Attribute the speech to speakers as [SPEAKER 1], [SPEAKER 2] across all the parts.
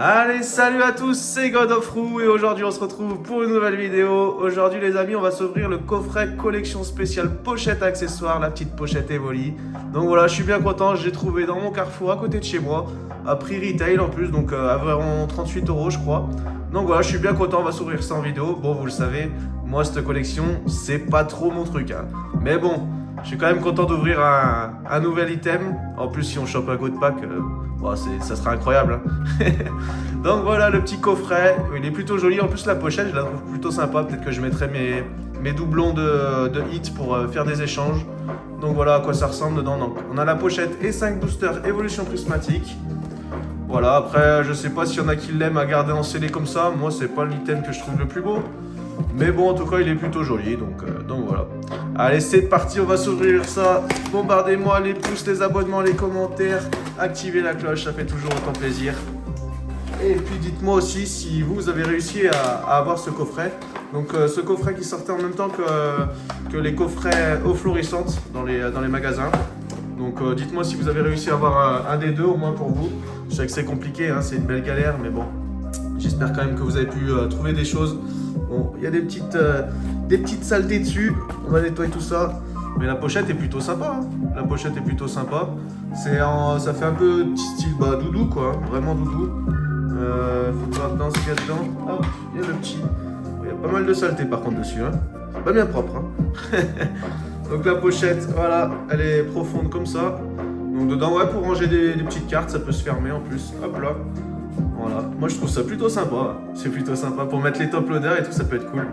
[SPEAKER 1] Allez, salut à tous, c'est God of Roux et aujourd'hui on se retrouve pour une nouvelle vidéo. Aujourd'hui les amis, on va s'ouvrir le coffret collection spéciale pochette accessoire, la petite pochette Evoli. Donc voilà, je suis bien content, j'ai trouvé dans mon Carrefour à côté de chez moi, à prix retail en plus, donc à environ 38 € je crois. Donc voilà, je suis bien content, on va s'ouvrir ça en vidéo. Bon, vous le savez, moi cette collection, c'est pas trop mon truc, hein. Mais bon, je suis quand même content d'ouvrir un nouvel item. En plus, si on chope un God Pack, ça sera incroyable, hein. Donc voilà le petit coffret, il est plutôt joli. En plus, la pochette, je la trouve plutôt sympa. Peut-être que je mettrai mes doublons de hits pour faire des échanges. Donc voilà à quoi ça ressemble dedans. Donc, on a la pochette et 5 boosters évolution prismatique. Voilà, après, je sais pas s'il y en a qui l'aiment à garder en scellé comme ça. Moi, c'est pas l'item que je trouve le plus beau. Mais bon, en tout cas, il est plutôt joli, donc voilà. Allez, c'est parti, on va s'ouvrir ça. Bombardez-moi les pouces, les abonnements, les commentaires. Activez la cloche, ça fait toujours autant plaisir. Et puis dites-moi aussi si vous avez réussi à avoir ce coffret. Donc ce coffret qui sortait en même temps que les coffrets eau florissantes dans les magasins. Donc dites-moi si vous avez réussi à avoir un des deux au moins pour vous. Je sais que c'est compliqué, hein, c'est une belle galère, mais bon. J'espère quand même que vous avez pu trouver des choses. Bon, il y a des petites saletés dessus. On va nettoyer tout ça. Mais la pochette est plutôt sympa, hein. La pochette est plutôt sympa. Ça fait un peu style doudou quoi, hein, vraiment doudou. Faut voir dans ce qu'il y a dedans. Hop, il y a le petit. Il y a pas mal de saleté par contre dessus, hein. C'est pas bien propre, hein. Donc la pochette, voilà, elle est profonde comme ça. Donc dedans, ouais, pour ranger des petites cartes, ça peut se fermer en plus. Hop là. Voilà, moi je trouve ça plutôt sympa. C'est plutôt sympa pour mettre les top loaders et tout, ça peut être cool.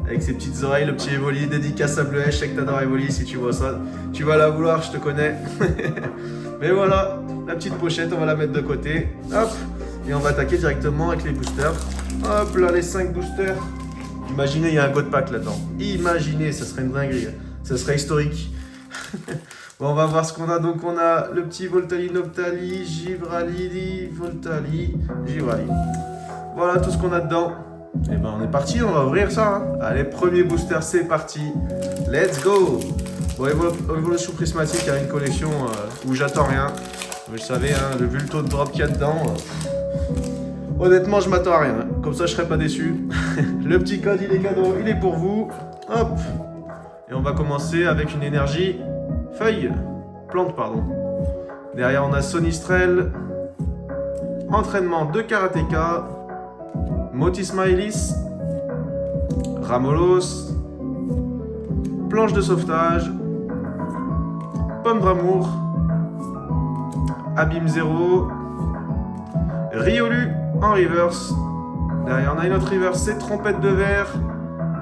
[SPEAKER 1] Avec ses petites oreilles, le petit Evoli, dédicace à Bleuet, je sais que t'adores Evoli, si tu vois ça, tu vas la vouloir, je te connais. Mais voilà, la petite pochette, on va la mettre de côté. Hop, et on va attaquer directement avec les boosters. Hop là, les 5 boosters. Imaginez, il y a un God Pack là-dedans. Imaginez, ça serait une dinguerie. Ça serait historique. Bon, on va voir ce qu'on a. Donc, on a le petit Voltali, Noctali, Givrali, Voltali, Givrali. Voilà tout ce qu'on a dedans. Et ben, on est parti, on va ouvrir ça, hein. Allez, premier booster, c'est parti. Let's go. Bon, évolution prismatique, il y a une collection où j'attends rien. Vous le savez, hein, vu le taux de drop qu'il y a dedans. Honnêtement, je m'attends à rien. Comme ça, je serai pas déçu. Le petit code, il est cadeau, il est pour vous. Hop. Et on va commencer avec une énergie feuille. Plante, pardon. Derrière, on a Sonistrel. Entraînement de karatéka. Motis Maëlys. Ramolos. Planche de sauvetage. Pomme d'amour. Abîme 0. Riolu en reverse. Derrière on a une autre reverse, c'est trompette de verre.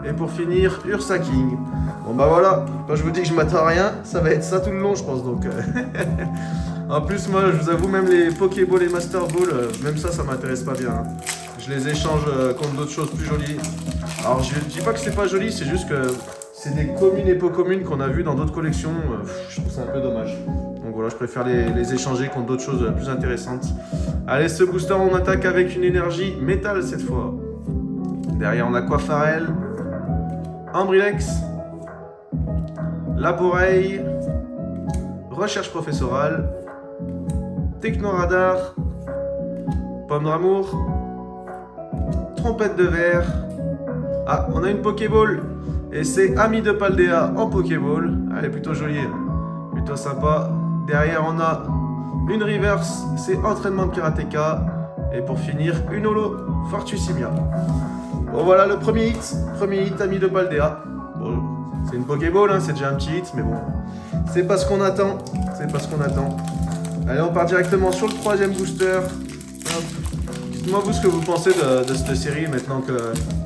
[SPEAKER 1] Et pour finir, Ursa King. Bon bah voilà, quand je vous dis que je m'attends à rien, ça va être ça tout le long je pense donc. En plus moi je vous avoue même les Pokéball et Master Ball, même ça m'intéresse pas bien, hein. Je les échange contre d'autres choses plus jolies. Alors je dis pas que c'est pas joli, c'est juste que c'est des communes et peu communes qu'on a vues dans d'autres collections. Je trouve ça un peu dommage. Donc voilà, je préfère les échanger contre d'autres choses plus intéressantes. Allez, ce booster, on attaque avec une énergie métal cette fois. Derrière, on a Coiffarel, Ambrilex, Laboreille, Recherche professorale, Technoradar, Pomme d'amour, Trompette de verre. Ah, on a une Pokéball. Et c'est Ami de Paldea en Pokéball. Elle est plutôt jolie, plutôt sympa. Derrière, on a une reverse, c'est entraînement de karatéka. Et pour finir, une holo, Fortusimia. Bon, voilà le premier hit, Ami de Paldea. Bon, c'est une Pokéball, hein, c'est déjà un petit hit, mais bon, c'est pas ce qu'on attend. Allez, on part directement sur le troisième booster. Hop. Dites-moi vous ce que vous pensez de cette série, maintenant que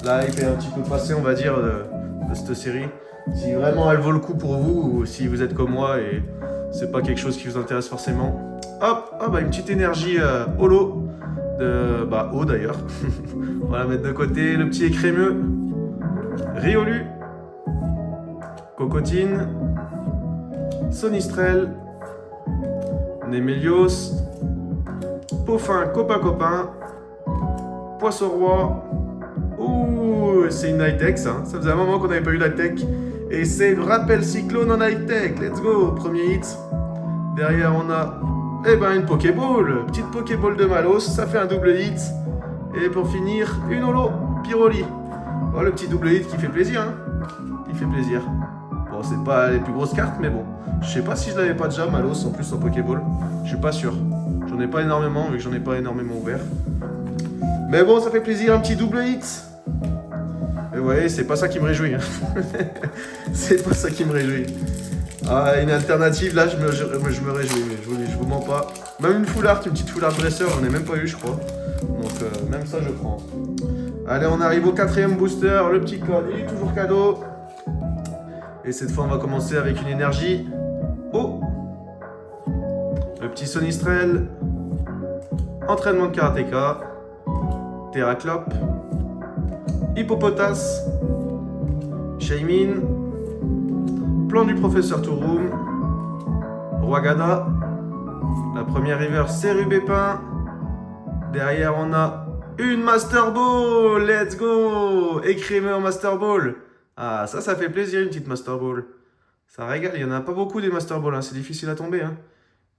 [SPEAKER 1] la hype est un petit peu passée, on va dire, de cette série. Si vraiment elle vaut le coup pour vous, ou si vous êtes comme moi et c'est pas quelque chose qui vous intéresse forcément. Hop, une petite énergie holo. Eau d'ailleurs. On va la mettre de côté. Le petit écrémeux. Riolu. Cocotine. Sonistrel. Némélios. Poffin Copain. Poisson roi. Ouh, c'est une high-tech ça. Ça faisait un moment qu'on n'avait pas eu la tech. Et c'est Rappel Cyclone en high-tech. Let's go. Premier hit. Derrière on a Eh ben une Pokéball, petite Pokéball de Malos, ça fait un double hit. Et pour finir, une holo, Pyroli. Oh, le petit double hit qui fait plaisir, hein. Qui fait plaisir. Bon, c'est pas les plus grosses cartes, mais bon. Je sais pas si je l'avais pas déjà, Malos, en plus en Pokéball. Je suis pas sûr. J'en ai pas énormément, vu que j'en ai pas énormément ouvert. Mais bon, ça fait plaisir, un petit double hit. Et vous voyez, c'est pas ça qui me réjouit. Hein. C'est pas ça qui me réjouit. Ah, une alternative, là, je me réjouis, mais je vous mens pas. Même une full art, une petite full art dresseur, j'en ai même pas eu, je crois. Donc, même ça, je prends. Allez, on arrive au 4e booster, le petit code, il est toujours cadeau. Et cette fois, on va commencer avec une énergie. Oh! Le petit Sonistrel. Entraînement de karatéka. Terraclope. Hippopotas. Shaymin. Plan du professeur Touroum. Roagada. La première river, c'est Rubépin. Derrière, on a une Master Ball. Let's go! Écrémé en Master Ball. Ah, ça fait plaisir, une petite Master Ball. Ça régale, il n'y en a pas beaucoup des Master Ball, hein. C'est difficile à tomber. Hein.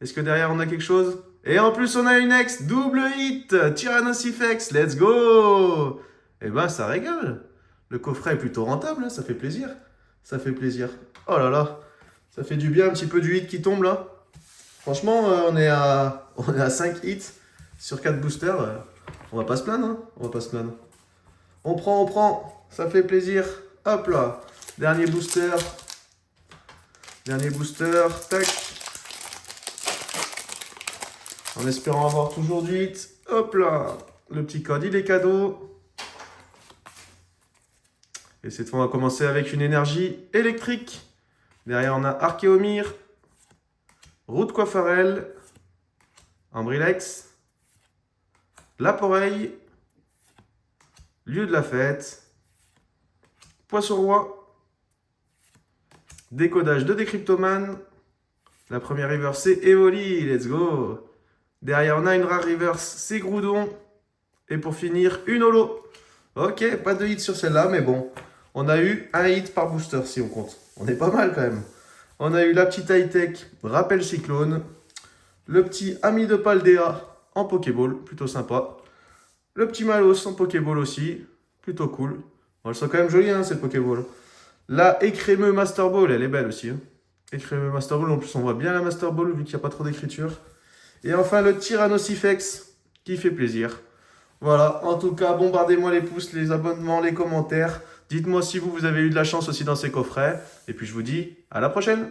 [SPEAKER 1] Est-ce que derrière, on a quelque chose? Et en plus, on a une ex, double hit. Tyrannosifex, let's go! Eh ben, ça régale. Le coffret est plutôt rentable, hein. Ça fait plaisir. Ça fait plaisir. Oh là là, ça fait du bien, un petit peu du hit qui tombe là. Franchement, on est à 5 hits sur 4 boosters. On va pas se plaindre, hein. On va pas se plaindre. On prend. Ça fait plaisir. Hop là. Dernier booster. Tac. En espérant avoir toujours du hit. Hop là. Le petit code, il est cadeau. Et cette fois, on va commencer avec une énergie électrique. Derrière, on a Archéomir, Route Coiffarel, Ambrilex, Laporeille, Lieu de la fête, Poisson-Roi, décodage de Décryptoman. La première reverse, c'est Evoli, let's go. Derrière, on a une rare reverse, c'est Groudon. Et pour finir, une holo. Ok, pas de hit sur celle-là, mais bon. On a eu un hit par booster, si on compte. On est pas mal, quand même. On a eu la petite high-tech, Rappel Cyclone. Le petit Ami de Paldea en Pokéball, plutôt sympa. Le petit Malos en Pokéball aussi, plutôt cool. Bon, elles sont quand même jolies, hein, ces Pokéball. La Écrémeux Master Ball, elle est belle aussi. Hein. Écrémeux Master Ball, en plus on voit bien la Master Ball vu qu'il n'y a pas trop d'écriture. Et enfin le Tyrannosifex qui fait plaisir. Voilà, en tout cas, bombardez-moi les pouces, les abonnements, les commentaires. Dites-moi si vous avez eu de la chance aussi dans ces coffrets. Et puis je vous dis à la prochaine!